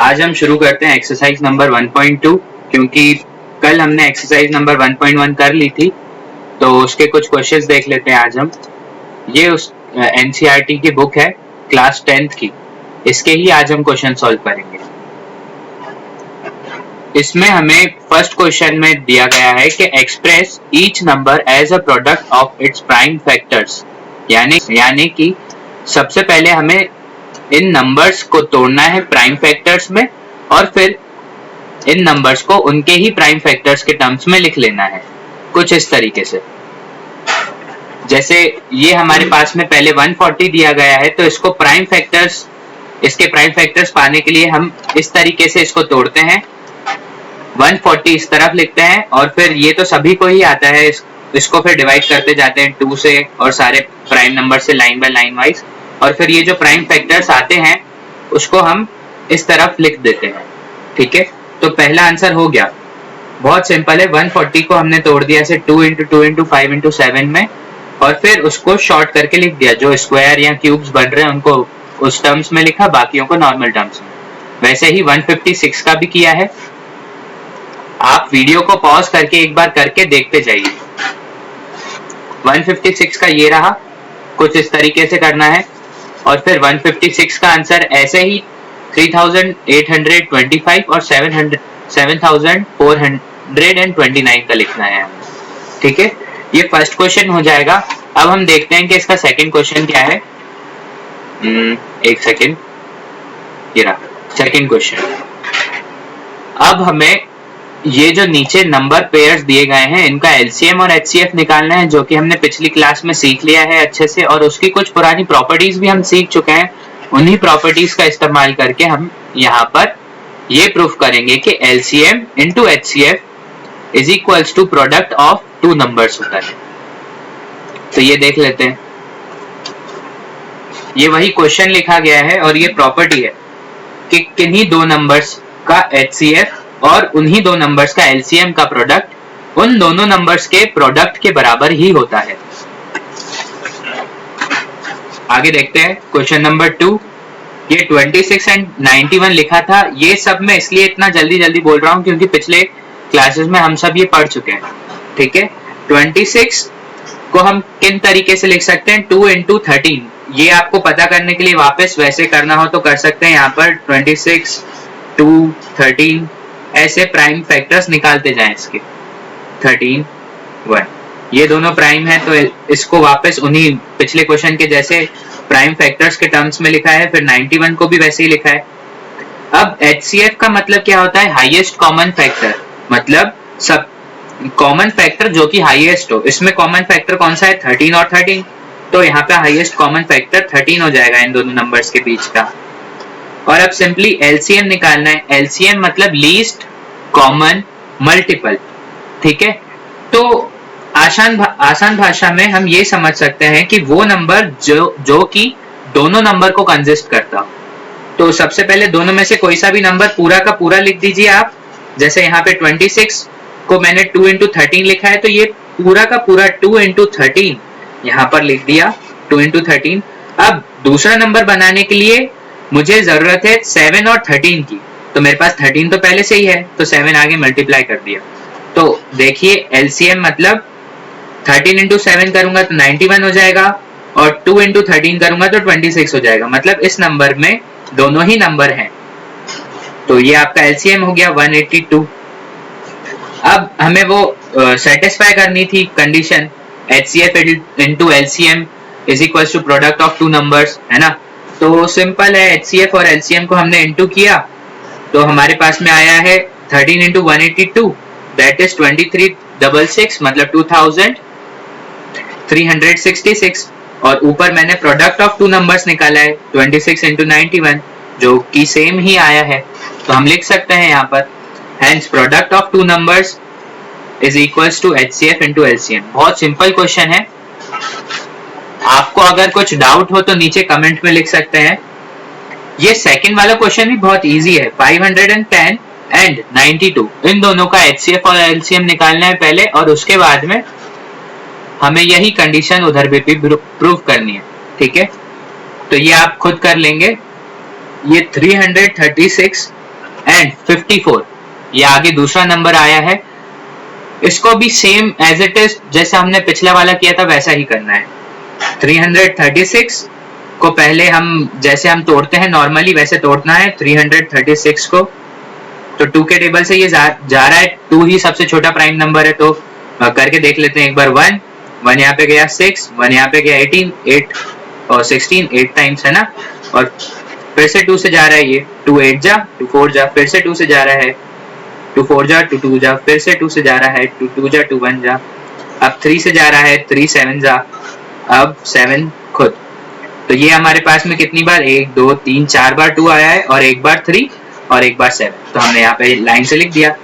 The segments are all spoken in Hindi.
आज हम शुरू करते हैं एक्सरसाइज नंबर 1.2 क्योंकि कल हमने एक्सरसाइज नंबर 1.1 कर ली थी, तो उसके कुछ क्वेश्चंस देख लेते हैं आज हम। ये उस एनसीईआरटी की बुक है क्लास 10th की, इसके ही आज हम क्वेश्चन सॉल्व करेंगे। इसमें हमें फर्स्ट क्वेश्चन में दिया गया है कि express each number as a product of its prime factors, यानी कि सबसे पहले हमें इन नंबर्स को तोड़ना है प्राइम फैक्टर्स में और फिर इन नंबर्स को उनके ही प्राइम फैक्टर्स के टर्म्स में लिख लेना है, कुछ इस तरीके से। जैसे ये हमारे पास में पहले 140 दिया गया है, तो इसको इसके प्राइम फैक्टर्स पाने के लिए हम इस तरीके से इसको तोड़ते हैं। 140 इस तरफ लिखते हैं और फिर ये तो सभी को ही आता है, इसको फिर डिवाइड करते जाते हैं 2 से और सारे प्राइम नंबर से लाइन बाय लाइन वाइज, और फिर ये जो प्राइम फैक्टर्स आते हैं उसको हम इस तरफ लिख देते हैं। ठीक है, तो पहला आंसर हो गया, बहुत सिंपल है। 140 को हमने तोड़ दिया ऐसे 2 into 2 into 5 into 7 में और फिर उसको शॉर्ट करके लिख दिया। जो स्क्वायर या क्यूब्स बन रहे हैं उनको उस टर्म्स में लिखा, बाकियों को नॉर्मल टर्म्स में। वैसे ही 156 का भी किया है। आप वीडियो को पॉज करके एक बार करके देखते जाइए। 156 का ये रहा, कुछ इस तरीके से करना है और फिर 156 का आंसर ऐसे ही 3825 और 7429 का लिखना है। ठीक है, ये फर्स्ट क्वेश्चन हो जाएगा। अब हम देखते हैं कि इसका सेकंड क्वेश्चन क्या है। एक सेकंड, ये रहा सेकंड क्वेश्चन। अब हमें ये जो नीचे नंबर पेयर्स दिए गए हैं इनका एलसीएम और एचसीएफ निकालना है, जो कि हमने पिछली क्लास में सीख लिया है अच्छे से, और उसकी कुछ पुरानी प्रॉपर्टीज भी हम सीख चुके हैं। उन्हीं प्रॉपर्टीज का इस्तेमाल करके हम यहाँ पर ये प्रूफ करेंगे कि LCM into HCF is equals to product of 2 numbers होता है। तो ये देख लेते हैं, ये वही क्वेश्चन लिखा गया है और ये प्रॉपर्टी है कि किन्हीं 2 नंबर्स का एचसीएफ और उन्हीं 2 नंबर्स का एलसीएम का प्रोडक्ट उन दोनों नंबर्स के प्रोडक्ट के बराबर ही होता है। आगे देखते हैं क्वेश्चन नंबर 2। ये 26 एंड 91 लिखा था। ये सब मैं इसलिए इतना जल्दी बोल रहा हूं क्योंकि पिछले क्लासेस में हम सब ये पढ़ चुके हैं। ठीक है, 26 को हम किन तरीके से लिख सकते हैं, 2 into 13। ये आपको पता करने के लिए वापस वैसे करना हो तो कर सकते हैं। यहाँ पर 26, 2, 13 ऐसे प्राइम फैक्टर्स निकालते जाएं इसके। 13, 1 ये दोनों प्राइम है, तो इसको वापस उन्हीं पिछले क्वेश्चन के जैसे प्राइम फैक्टर्स के टर्म्स में लिखा है। फिर 91 को भी वैसे ही लिखा है। अब HCF का मतलब क्या होता है, हाईएस्ट कॉमन फैक्टर, मतलब सब कॉमन फैक्टर जो कि हाईएस्ट हो। इसमें कॉमन फैक्टर कौन सा है, 13 और 13, तो यहाँ पे हाईएस्ट कॉमन फैक्टर 13 हो जाएगा इन दोनों नंबर्स के बीच का। और अब सिंपली एलसीएम निकालना है। एलसीएम मतलब लीस्ट कॉमन मल्टीपल। ठीक है, तो आसान भाषा में हम ये समझ सकते हैं कि वो नंबर जो कि दोनों नंबर को कंसिस्ट करता हो। तो सबसे पहले दोनों में से कोई सा भी नंबर पूरा का पूरा लिख दीजिए आप। जैसे यहाँ पे 26 को मैंने 2 into 13 लिखा है, तो ये पूरा का पूरा 2 into 13 यहाँ पर लिख दिया, 2 into 13। अब दूसरा नंबर बनाने के लिए मुझे जरूरत है 7 और 13 की, तो मेरे पास 13 तो पहले से ही है, तो 7 आगे मल्टीप्लाई कर दिया। तो देखिए एलसीएम मतलब 13 into 7 करूंगा तो 91 हो जाएगा और 2 into 13 करूंगा तो 26 हो जाएगा। मतलब इस नंबर में दोनों ही नंबर हैं, तो ये आपका एलसीएम हो गया 182। अब हमें वो सेटिस्फाई करनी थी condition, HCF into LCM is equals to product of 2 numbers, है ना। तो सिंपल है, HCF और LCM को हमने इंटू किया तो हमारे पास में आया है 13 into 182 that is 2366, मतलब 2366। और ऊपर मैंने प्रोडक्ट ऑफ 2 नंबर्स निकाला है 26 into 91, जो कि सेम ही आया है, तो हम लिख सकते हैं यहाँ पर hence product of 2 numbers is equals to HCF into LCM। बहुत सिंपल क्वेश्चन है। आपको अगर कुछ डाउट हो तो नीचे कमेंट में लिख सकते हैं। ये सेकंड वाला क्वेश्चन भी बहुत इजी है। 510 एंड 92 इन दोनों का HCF और LCM निकालना है पहले, और उसके बाद में हमें यही कंडीशन उधर भी प्रूव करनी है। ठीक है, तो ये आप खुद कर लेंगे। ये 336 एंड 54, ये आगे दूसरा नंबर आया है। इसको भी सेम एज इट इज जैसे हमने पिछला वाला किया था वैसा ही करना है। 336 को पहले हम जैसे हम तोड़ते हैं नॉर्मली वैसे तोड़ना है 336 को। तो 2 के टेबल से ये जा रहा है, 2 ही सबसे छोटा प्राइम नंबर है, तो करके देख लेते हैं एक बार। 1 यहाँ पे गया, 6 1 यहाँ पे गया, 18 8 और 16 8 टाइम्स है ना। और फिर से 2 से जा रहा है ये, 2 8 जा, 2 4 जा, फिर से 2 से जा रहा है, 2 4 जा, 2 2 जा, फिर से 2 से जा रहा है, 2 2 जा, 2 1 जा। अब 3 से जा रहा है, 3 7 जा, अब 7 खुद। तो ये हमारे पास में कितनी बार 1 2 3 4 बार 2 आया है और एक बार 3 और एक बार 7। तो हमने यहाँ पे लाइन से लिख दिया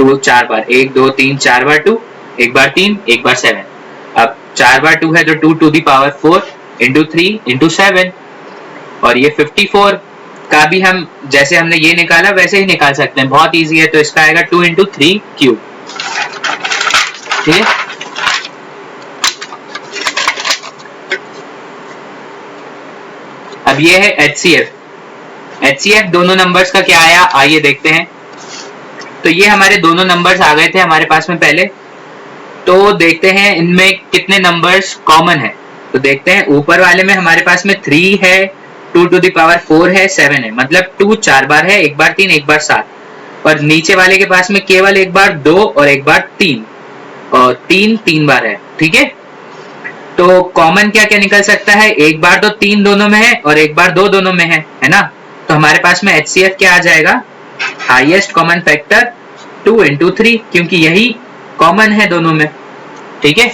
2 4 बार, 1 2 3 4 बार 2, एक बार 3 एक बार 7। अब 4 बार 2 है तो 2 to the power 4 into 3 into 7। और ये 54 का भी हम जैसे हमने ये निकाला वैसे ही निकाल सकते हैं, बहुत इजी है। तो इसका आएगा 2 into 3 क्यूब। ठीक है, अब ये है HCF। HCF दोनों नंबर्स का क्या आया आइए देखते हैं। तो ये हमारे दोनों नंबर्स आ गए थे हमारे पास में पहले। तो देखते हैं इनमें कितने नंबर्स कॉमन है। तो देखते हैं ऊपर वाले में हमारे पास में 3 है, 2 to the power 4 है, 7 है, मतलब 2 4 बार है, एक बार 3 एक बार 7। और नीचे वाले के पास में केवल एक बार 2 और एक बार 3 और 3 3 बार है। ठीक है, तो कॉमन क्या क्या निकल सकता है, एक बार तो 3 दोनों में है और एक बार 2 दोनों में है ना। तो हमारे पास में HCF क्या आ जाएगा, हाईएस्ट कॉमन फैक्टर 2 into 3, क्योंकि यही कॉमन है दोनों में। ठीक है,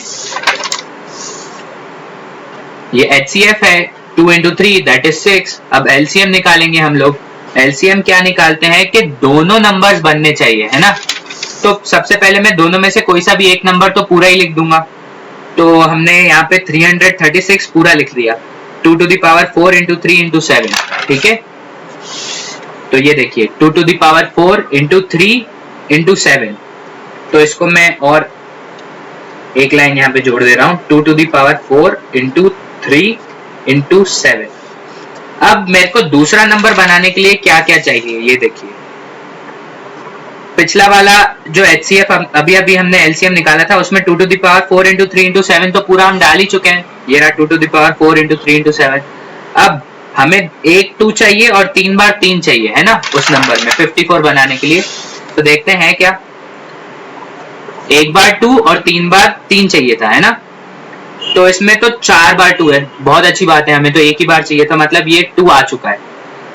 ये HCF है 2 into 3 that is 6। अब LCM निकालेंगे हम लोग। LCM क्या निकालते हैं कि दोनों नंबर्स बनने चाहिए, है ना। तो सबसे पहले मैं दोनों में से कोई सा भी एक नंबर तो पूरा ही लिख दूंगा। तो हमने यहाँ पे 336 पूरा लिख दिया, 2 to the power 4 into 3 into 7। ठीक है, तो ये देखिए 2 to the power 4 into 3 into 7। तो इसको मैं और एक लाइन यहाँ पे जोड़ दे रहा हूँ, 2 to the power 4 into 3 into 7। अब मेरे को दूसरा नंबर बनाने के लिए क्या क्या चाहिए ये देखिए। पिछला वाला जो HCF अभी अभी हमने LCM निकाला था उसमें 2 to the power 4 into 3 into 7 तो पूरा हम डाल ही चुके हैं। ये रहा 2 to the power 4 into 3 into 7। अब हमें एक 2 चाहिए और 3 बार 3 चाहिए, है ना, उस नंबर में 54 बनाने के लिए। तो देखते हैं क्या, एक बार 2 और 3 बार 3 चाहिए था, है ना। तो इसमें तो 4 बार 2 है, बहुत अच्छी बात है, हमें तो एक ही बार चाहिए था, मतलब ये 2 आ चुका है।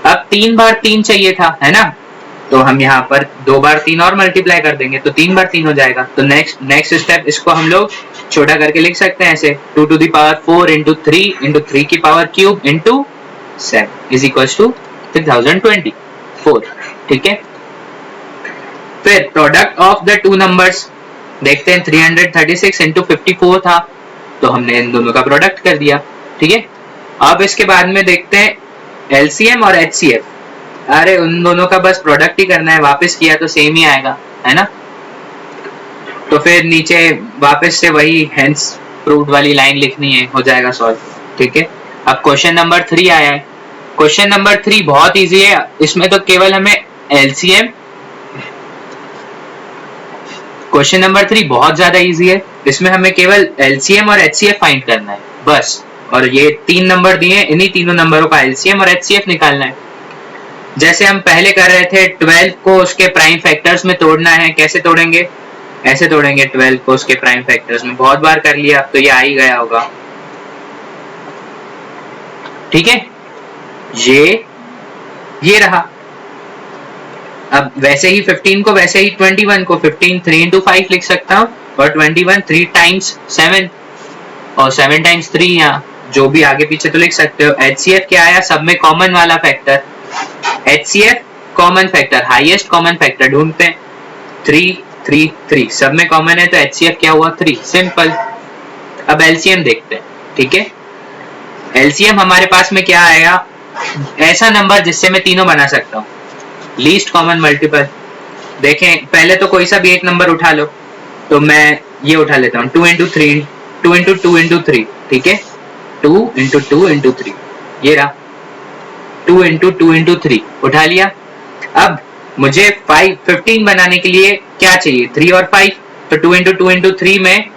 अब 3 बार 3 चाहिए था, है ना, तो हम यहाँ पर 2 बार 3 और मल्टीप्लाई कर देंगे तो 3 बार 3 हो जाएगा। तो नेक्स्ट स्टेप इसको हम लोग छोटा करके लिख सकते हैं ऐसे, 2 to the power 4 into 3 की power cube into 7 is equals to 3024। ठीक है, फिर product of the two numbers देखते हैं। 336 into 54 था, तो हमने इन दोनों का प्रोडक्ट कर दिया। ठीक है, अब इसके बाद में देखते हैं LCM और HCF। अरे उन दोनों का बस प्रोडक्ट ही करना है, वापस किया तो सेम ही आएगा, है ना। तो फिर नीचे वापस से वही हेंस प्रूव्ड वाली लाइन लिखनी है, हो जाएगा सॉल्व। ठीक है, अब क्वेश्चन नंबर 3 आया है। क्वेश्चन नंबर 3 बहुत इजी है, इसमें तो केवल हमें LCM, क्वेश्चन नंबर 3 बहुत ज्यादा इजी है, इसमें हमें केवल LCM और HCF फाइंड करना है बस। और ये 3 नंबर दिए, इन्हीं तीनों नंबरों का LCM और HCF निकालना है। जैसे हम पहले कर रहे थे 12 को उसके प्राइम फैक्टर्स में तोड़ना है। कैसे तोड़ेंगे, ऐसे तोड़ेंगे 12 को उसके प्राइम फैक्टर्स में। बहुत बार कर लिया, अब तो ये आ ही गया होगा। ठीक है, ये रहा। अब वैसे ही 15 को वैसे ही 21 को 15 3 into 5 लिख सकता हूँ, और 21 3 times 7 और 7 times 3 यहाँ जो भी आगे पीछे तो लिख सकते हो। HCF क्या आया, सब में कॉमन वाला factor. HCF common factor, highest common factor ढूंढते हैं। 3 3 3 सब में कॉमन है, तो HCF क्या हुआ 3, सिंपल। अब LCM देखते हैं। ठीक है, LCM हमारे पास में क्या आएगा, ऐसा नंबर जिससे मैं तीनों बना सकता हूँ, लीस्ट कॉमन मल्टीपल। देखें पहले तो कोई सा भी एक नंबर उठा लो, तो मैं ये उठा लेता हूँ 2 into 3 2 into 2 into 3। ठीक है, 2 into 2 into 3, ये रहा 2 into 2 into 3 उठा लिया। अब मुझे 15 बनाने के लिए क्या चाहिए, 3 और 5, तो 2 इंटू 2 इंटू 3 में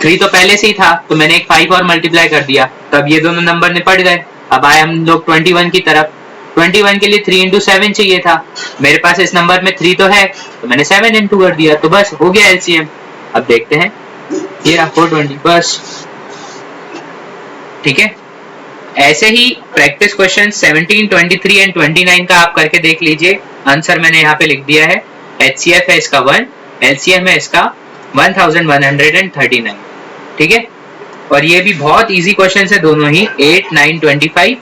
3 तो पहले से ही था, तो मैंने एक 5 और मल्टीप्लाई कर दिया, तब ये दोनों नंबर निपट गए। अब आए हम लोग 21 की तरफ। 21 के लिए 3 इंटू 7 चाहिए था, मेरे पास इस नंबर में 3 तो है, तो मैंने 7 इंटू कर दिया, तो बस हो गया एलसीएम। अब देखते हैं, ये 420, बस ठीक है। ऐसे ही प्रैक्टिस क्वेश्चन 17, 23 एंड 29 का आप करके देख लीजिए। आंसर मैंने यहाँ पे लिख दिया है, एचसीएफ है इसका 1, एलसीएम है इसका 1139, ठीक है। और ये भी बहुत इजी क्वेश्चन है दोनों ही, 8, 9, 25,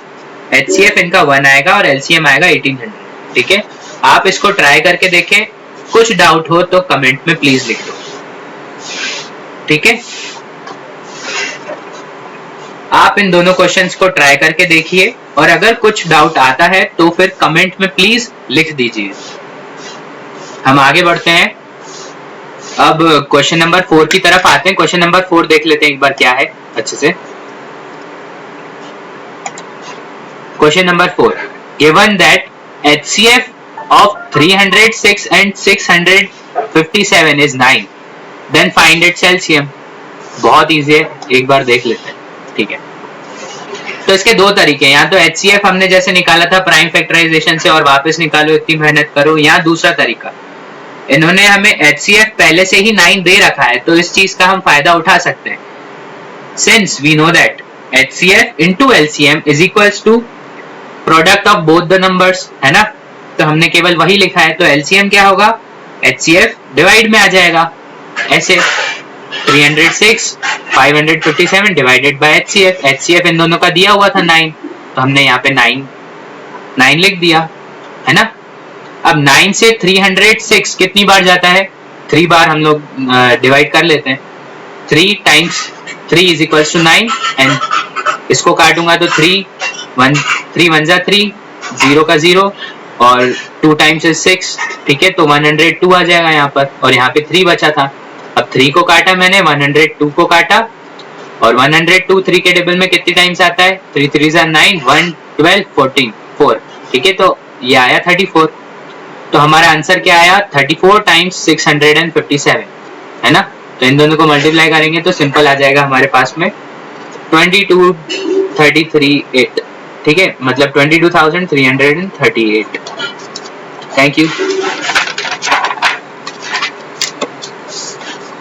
एचसीएफ इनका 1 आएगा और एलसीएम आएगा 1800, ठीक है। आप इसको ट्राई करके देखें, कुछ डाउट हो तो कमेंट में प्लीज लिख दो, ठीक है। आप इन दोनों क्वेश्चंस को ट्राई करके देखिए, और अगर कुछ डाउट आता है तो फिर कमेंट में प्लीज लिख दीजिए। हम आगे बढ़ते हैं, अब क्वेश्चन नंबर 4 की तरफ आते हैं। क्वेश्चन नंबर 4 देख लेते हैं एक बार क्या है अच्छे से। Question number 4, given that HCF of 306 and 657 is 9, then find its LCM. बहुत इजी है, एक बार देख लेते हैं, ठीक है। तो इसके दो तरीके हैं, या तो HCF हमने जैसे निकाला था प्राइम फैक्टराइजेशन से और वापस निकालो, इतनी मेहनत करो, या दूसरा तरीका, इन्होंने हमें HCF पहले से ही 9 दे रखा है, तो इस चीज का हम फायदा उठा सकते हैं। Since we know that HCF into LCM is equals to product of both the numbers, है ना, तो हमने केवल वही लिखा है, तो LCM क्या होगा, HCF डिवाइड में आ जाएगा, ऐसे 306 557 डिवाइडेड बाय HCF। HCF इन दोनों का दिया हुआ था 9, तो हमने यहाँ पे 9 लिख दिया, है ना। अब 9 से 306 कितनी बार जाता है, 3 बार हम लोग डिवाइड कर लेते हैं। 3 times 3 is equals to 9, and इसको काटूंगा तो 3 1 जा 3, 0 का 0, और 2 टाइम्स 6, ठीक है, तो 102 आ जाएगा यहाँ पर, और यहाँ पे 3 बचा था। अब 3 को काटा मैंने, 102 को काटा, और 102 3 के टेबल में कितनी टाइम्स आता है, 3 3 जा 9, 1 12 14 4, ठीक है, तो ये आया 34। तो हमारा आंसर क्या आया, 34 टाइम्स 657, है ना। तो इन दोनों को मल्टीप्लाई करेंगे तो सिंपल आ जाएगा हमारे पास में 22,33,8, ठीक है, मतलब 22,338। Thank you.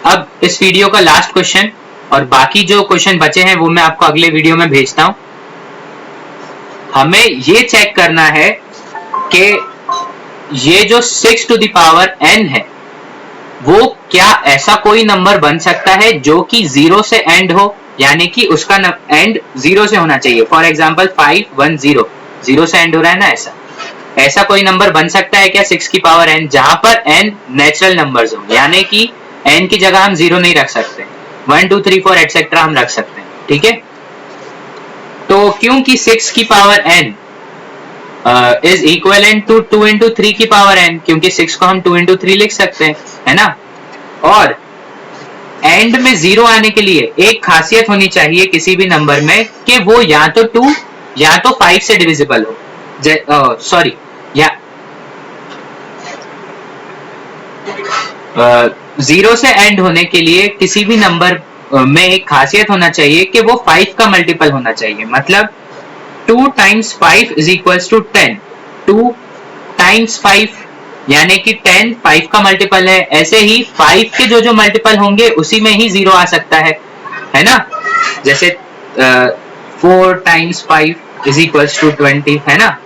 अब इस वीडियो का लास्ट क्वेश्चन, और बाकी जो क्वेश्चन बचे हैं वो मैं आपको अगले वीडियो में भेजता हूं। हमें ये चेक करना है कि ये जो 6 to the power n है, वो क्या ऐसा कोई नंबर बन सकता है जो कि 0 से एंड हो, यानी कि उसका एंड 0 से होना चाहिए। फॉर एग्जांपल 510 0 से एंड हो रहा है ना, ऐसा कोई नंबर बन सकता है क्या 6 की पावर n, जहां पर n नेचुरल नंबर्स हो, यानी कि n की जगह हम 0 नहीं रख सकते, 1 2 3 4 एटसेट्रा हम रख सकते हैं, ठीक है। तो क्योंकि 6 की power n is equivalent to 2 into 3 की पावर n, क्योंकि 6 को हम 2 इंटू 3 लिख सकते हैं, है ना। और एंड में 0 आने के लिए एक खासियत होनी चाहिए किसी भी नंबर में कि वो या तो 2 या तो 5 से डिविजिबल हो, सॉरी, या 0 से एंड होने के लिए किसी भी नंबर में एक खासियत होना चाहिए कि वो 5 का मल्टीपल होना चाहिए। मतलब 2 times 5 is equals to 10, 2 times 5 यानी कि 10 5 का मल्टीपल है। ऐसे ही 5 के जो मल्टीपल होंगे उसी में ही 0 आ सकता है ना। जैसे 4 टाइम्स 5 इज इक्वल्स टू 20, है ना।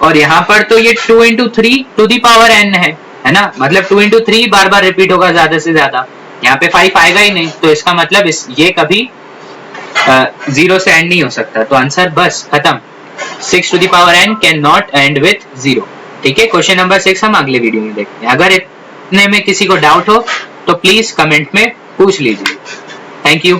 और यहाँ पर तो ये 2 into 3 to the power n है ना। मतलब 2 इंटू 3 बार बार रिपीट होगा ज्यादा से ज्यादा, यहाँ पे 5 आएगा ही नहीं, तो इसका मतलब ये कभी 0 से एंड नहीं हो सकता। तो आंसर बस खत्म, 6 to the power n cannot end with 0। ठीक है, क्वेश्चन नंबर 6 हम अगले वीडियो में देखते हैं। अगर इतने में किसी को डाउट हो तो प्लीज कमेंट में पूछ लीजिए। Thank you.